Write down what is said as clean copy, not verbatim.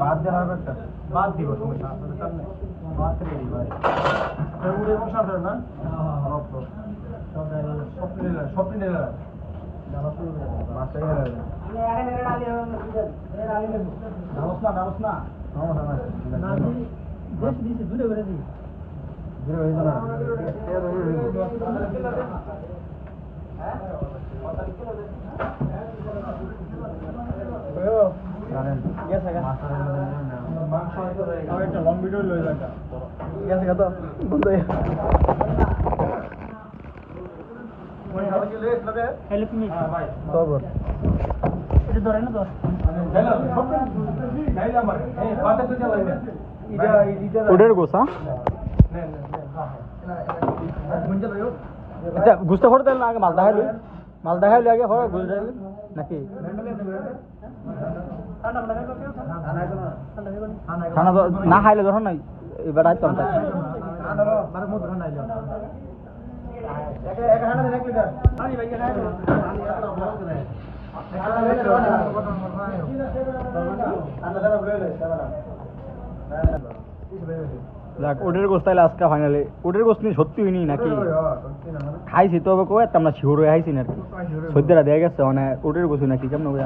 বাদ দেওয়া হবে একটা বাদ দিব সমস্যা আপনাদের সামনে বাদ রেডি ভাই উড়ে বসা না স্বপ্ন নিলে লং ভিডিও লয়ে যাক গেছে কত বন্ধ হেল্প মি ভাই খবর এটা ধরে না তো হ্যালো সব গাইলা আমার এই পাটা তো চালাই না এটা ওডের গোসা আচ্ছা গুস্তা ফটো দেন আগে মাল দেখাইলে আগে হয় গুস্তা নাকি খানা না খাইলে ধরো নাই এবার আইতো না মানে মত ধর নাইলো এক হানা দেন 1 লিটার পানি ভাই খাই ওডের গোস্ত তাইলে আজকে ফাইনালি ওডের গোস্ত নিয়ে সত্যি হয়নি নাকি খাইছি তবে কই আমরা শিওর হয়ে খাইছি না আর কি সদ্যরা দেয়া গেছে মানে ওডের গোস্ত নাকি কেমন হবে